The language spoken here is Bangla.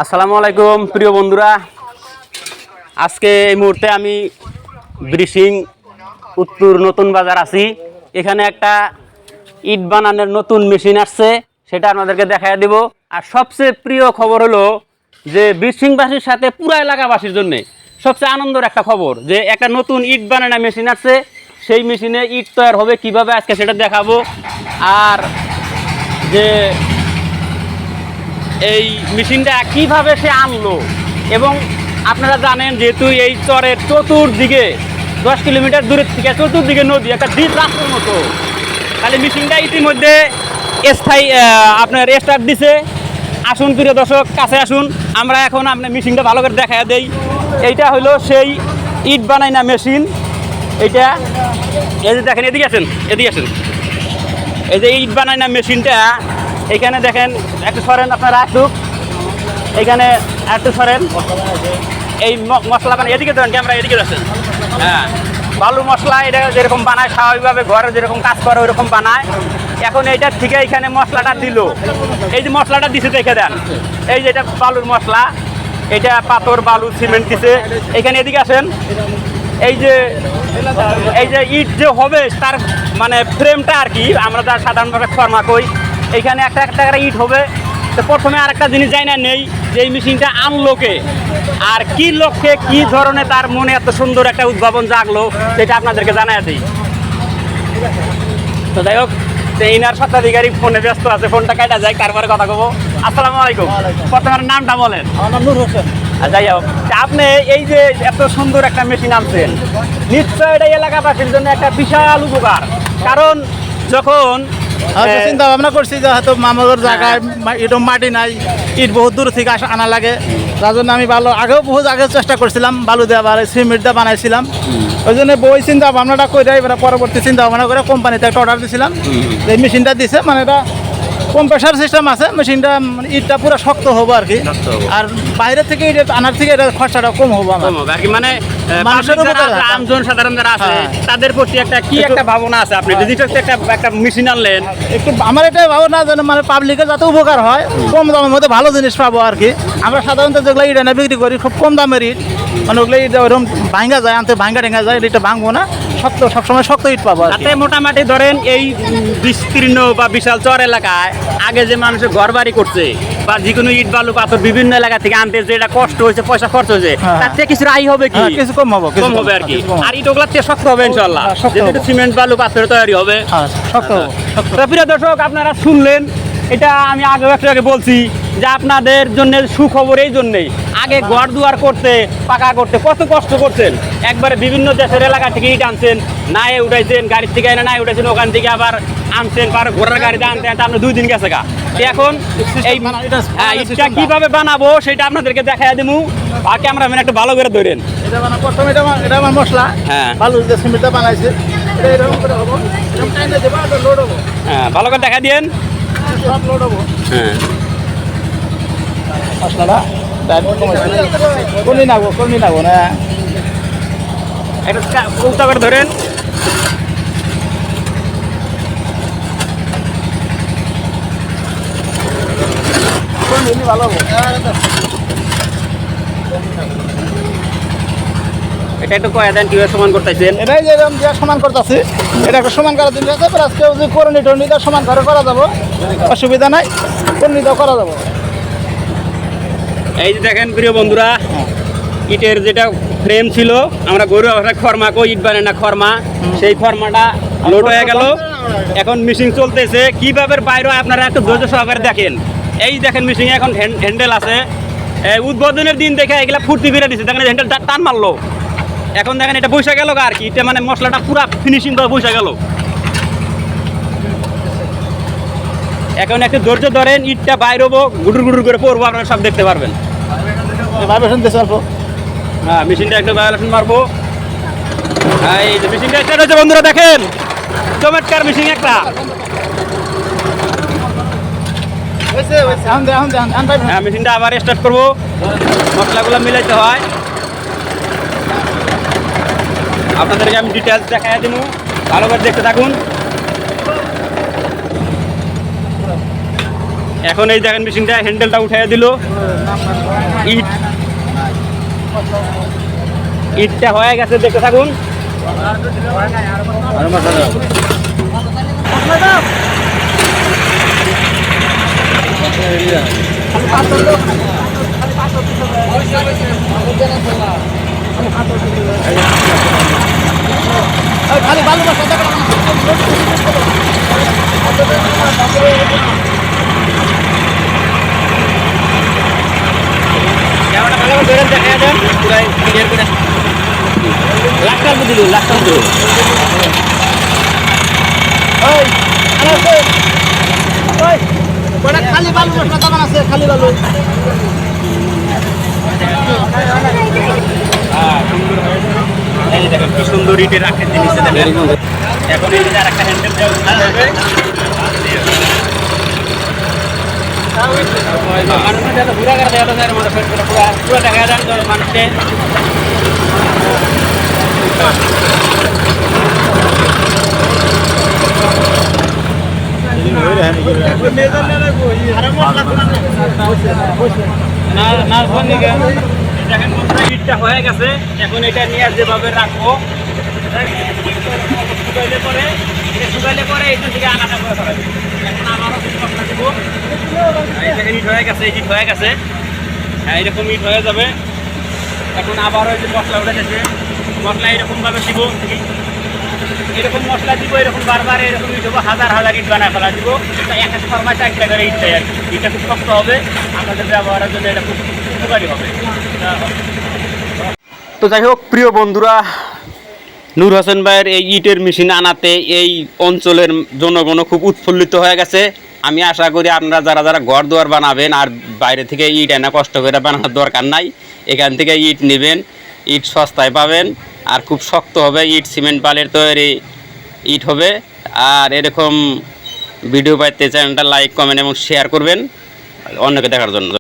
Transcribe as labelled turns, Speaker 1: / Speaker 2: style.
Speaker 1: আসসালামু আলাইকুম প্রিয় বন্ধুরা, আজকে এই মুহূর্তে আমি ব্রিশিং উত্তর নতুন বাজার আছি। এখানে একটা ইট বানানোর নতুন মেশিন আসছে, সেটা আপনাদেরকে দেখায় দেব। আর সবচেয়ে প্রিয় খবর হলো যে ব্রিশিংবাসীর সাথে পুরো এলাকাবাসীর জন্য সবচেয়ে আনন্দের একটা খবর যে একটা নতুন ইট বানানো মেশিন আসছে। সেই মেশিনে ইট তৈরি হবে কিভাবে আজকে সেটা দেখাবো। আর যে এই মেশিনটা কিভাবে সে আনলো, এবং আপনারা জানেন যেহেতু এই চরের চতুর্দিকে 10 কিলোমিটার দূরের থেকে চতুর্দিকে নদী, একটা দ্বীপ রাস্তার মতো। তাহলে মেশিনটা ইতিমধ্যে স্থায়ী আপনার স্টার্ট দিছে। আসুন প্রিয় দর্শক, কাছে আসুন, আমরা এখন আপনার মেশিনটা ভালো করে দেখা দেই। এইটা হলো সেই ইট বানাই না মেশিন। এইটা এই যে দেখেন, এদিকে আসেন, এদিকে আসেন। এই যে ইট বানাই না মেশিনটা, এইখানে দেখেন একটু সরেন আপনারা, একটু এইখানে একটু সরেন। এই মশলা বানায় এদিকে দেন, ক্যামেরা এদিকে আসেন। হ্যাঁ, বালু মশলা এটা যেরকম বানায় স্বাভাবিকভাবে ঘরে যেরকম কাজ করে ওইরকম বানায়। এখন এইটার থেকে এইখানে মশলাটা দিল, এই যে মশলাটা দিছে দেখে দেন। এই যে এটা বালুর মশলা, এটা পাথর বালু সিমেন্ট দিছে। এইখানে এদিকে আসেন। এই যে ইট যে হবে তার মানে ফ্রেমটা আর কি, আমরা যা সাধারণভাবে ফর্মা কই, এইখানে একটা একটা করে ইট হবে। তো প্রথমে আরেকটা জিনিস জানি না নেই যে এই মেশিনটা আনলোকে আর কি লক্ষ্যে কি ধরনের তার মনে এত সুন্দর একটা উদ্ভাবন জাগলো সেটা আপনাদেরকে জানাই দিই। তো যাই হোক, ইনার স্বত্বাধিকারী ফোনে ব্যস্ত আছে, ফোনটা কাটা যায়, তারপরে কথা কব। আসসালামু আলাইকুম, প্রথমে নামটা বলেন।
Speaker 2: আমার নাম নূর হোসেন।
Speaker 1: যাই হোক, আপনি এই যে এত সুন্দর একটা মেশিন আনছেন, নিশ্চয় এটা এলাকাবাসীর জন্য একটা বিশাল উপকার। কারণ যখন
Speaker 2: চিন্তা ভাবনা করছি যে হয়তো মামাদের জায়গায় এটা মাটি নাই, ইট বহুত দূর থেকে আনা লাগে, তার জন্য আমি বহুত আগে চেষ্টা করছিলাম, বালু দেওয়া বা সিমেন্ট দিয়ে বানাইছিলাম। ওই জন্য বই চিন্তা ভাবনাটা করে এবার পরবর্তী চিন্তা ভাবনা করে কোম্পানিতে একটা অর্ডার দিয়েছিলাম। এই মেশিনটা দিছে, মানে এটা কম প্রেশার সিস্টেম আছে। মেশিনটা মানে ইটটা পুরো শক্ত হবো আর কি, আর বাইরে থেকে ইট আনার থেকে এটা খরচাটা কম হবো আমার
Speaker 1: আর কি। মানে মানুষের আমজন সাধারণ যারা আছে তাদের প্রতি একটা কি একটা ভাবনা আছে। আপনি একটা মেশিন আনলেন,
Speaker 2: একটু আমার এটাই ভাবনা যেন মানে পাবলিকের যাতে উপকার হয়, কম দামের মধ্যে ভালো জিনিস পাবো আর কি। আমরা সাধারণত যেগুলো ইট এনে বিক্রি করি খুব কম দামের ইট, মানে ওগুলো ইট ওরকম ভাঙ্গা যায়, আনতে ভাঙ্গা টেঙ্গা যায়, এটা ভাঙবো না, শক্ত সবসময় শক্ত ইট পাবো।
Speaker 1: তাতে মোটামুটি ধরেন এই বিস্তীর্ণ বা বিশাল চর এলাকায় আগে যে মানুষের ঘর বাড়ি করছে বা যে কোনো ইট বালু পাথর বিভিন্ন এলাকা থেকে আনতে যেটা কষ্ট হয়েছে, পয়সা খরচ হয়েছে, তার থেকে কিছু আয় হবে কি,
Speaker 2: কিছু কম হবে
Speaker 1: আর কি। আর ইট ওগুলা শক্ত হবে ইনশাল্লাহ, যেহেতু সিমেন্ট বালু পাথর তৈরি হবে,
Speaker 2: শক্ত হবে।
Speaker 1: প্রিয় দর্শক, আপনারা শুনলেন, এটা আমি আগে বলছি যে আপনাদের জন্য সুখবর এই জন্যেই। আগে ঘর দুয়ার করতে, পাকা করতে কত কষ্ট করছেন, একবারে বিভিন্ন দেশের এলাকা থেকে ইট আনছেন, নাই উঠাইছেন, গাড়ির থেকে এনে নাই উঠাইছেন, ওখান থেকে আবার আনছেন, ঘোড়ার গাড়িতে আনতে আনতে আপনার 2 দিন গেছে গা। এখন এই ইটটা কিভাবে বানাবো সেটা আপনাদেরকে দেখাই দেবো। আর ক্যামেরাম্যান একটু ভালো করে ধরেন।
Speaker 2: প্রথমে এটা আমার মশলা,
Speaker 1: হ্যাঁ,
Speaker 2: বালু যে সিমেন্টটা বানাইছে এরকম করে হবো, এরকম টাইনে দেবো আর লোড হবো।
Speaker 1: হ্যাঁ, ভালো করে দেখা দিয়েন।
Speaker 2: সব লোড হবো।
Speaker 1: হ্যাঁ,
Speaker 2: মশলাটা কর্নি নাগো না,
Speaker 1: একটা উল্টা করে ধরেন।
Speaker 2: ভালো হবো।
Speaker 1: এটা একটু কয়ে দেন কিভাবে সমান করতেছেন।
Speaker 2: এটাই যে এরকম যে সমান করতেছি, এটা একটা সমান করার দিন আছে, প্লাস কেউ যদি কর্নি টর্নিটা সমান করে করা যাবো, অসুবিধা নাই, কর্নিটাও করা যাবো।
Speaker 1: এই যে দেখেন প্রিয় বন্ধুরা, ইটের যেটা ফ্রেম ছিল, আমরা গরু ভাষায় খরমা কই, ইট বানায় না খরমা, সেই খরমাটা লোড হয়ে গেল। এখন মেশিন চলতেছে কিভাবে বাইরে, আপনারা একটু ধৈর্য সহকারে দেখেন। এই দেখেন মেশিন এখন হ্যান্ডেল আছে, উদ্বোধনের দিন দেখে এগুলা ফুর্তি বেড়ে দিচ্ছে, দেখেন হ্যান্ডেলটা টান মারলো। এখন দেখেন এটা বসে গেল আর কি, এটা মানে মশলাটা পুরা ফিনিশিং করে বসে গেল। এখন একটু ধৈর্য ধরেন, ইটটা বাইরে হবো, গুডুর গুডুর করে পড়বো, আপনারা সব দেখতে পারবেন।
Speaker 2: ভাইব্রেশন দিতে পারবো।
Speaker 1: হ্যাঁ, মেশিনটা একটু ভাইব্রেশন মারবো। হ্যাঁ, এই যে মেশিনটা স্টার্ট হয়েছে বন্ধুরা, দেখেন চমৎকার মেশিন একটা। হ্যাঁ, মেশিনটা আবার স্টার্ট করবো, মশলাগুলো মিলাইতে হয়। আপনাদেরকে আমি ডিটেলস দেখাই দেবো, ভালো করে দেখতে থাকুন। এখন এই দেখেন মেশিনটা হ্যান্ডেলটা উঠাইয়া দিল। ইট ইটটা হয়ে গেছে, দেখতে থাকুন।
Speaker 2: খালি বালু বস্তা দেখা
Speaker 1: ক্যামেরা ভালো করে ধরে দেখা দেন, পুরাই ক্লিয়ার করে লাখটার দিল, লাখটার দিল।
Speaker 2: ওই ওই ওটা খালি বালু বস্তা দোকান আছে, খালি বালু।
Speaker 1: এই দেখেন কি সুন্দর ইটের আকৃতি নিচে দেখেন। এখন এই যে আরেকটা হ্যান্ডেল দেওয়া হবে, মানুষের যাতে ঘুরা করে দেওয়া যায়, মানে পুরো দেখা যায় মানুষকে। না না দেখেন বন্ধুরা, ইটটা হয়ে গেছে। এখন এটা নিয়ে যেভাবে রাখবো, শুকাইলে পরে এখান থেকে আলাদা করে ফেলা যাবে। এখন আবারও কিছু মশলা দিব। এই দেখেন ইট হয়ে গেছে, ইট হয়ে গেছে। হ্যাঁ, এরকম ইট হয়ে যাবে। এখন আবারও এই যে মশলা উঠে গেছে, মশলা এরকমভাবে দিব, এরকম মশলা দিব, এরকম বারবার এরকম ইট হবো, হাজার হাজার ইট বানায় ফেলা দিব। এটা এক এক ফরমায় 4টা করে ইট চাই আর কি। ইটটা খুব শক্ত হবে, আপনাদের ব্যবহারের জন্য এটা খুব উপকারী হবে। তো যাই হোক প্রিয় বন্ধুরা, নূর হোসেন ভাইয়ের এই ইটের মেশিন আনাতে এই অঞ্চলের জনগণও খুব উৎফুল্লিত হয়ে গেছে। আমি আশা করি আপনারা যারা যারা ঘর দুয়ার বানাবেন আর বাইরে থেকে ইট এনে কষ্ট করে বানানোর দরকার নাই, এখান থেকে ইট নেবেন, ইট সস্তায় পাবেন আর খুব শক্ত হবে। ইট সিমেন্ট বালির তৈরি ইট হবে। আর এরকম ভিডিও পাইতে চ্যানেলটা লাইক, কমেন্ট এবং শেয়ার করবেন অন্যকে দেখার জন্য।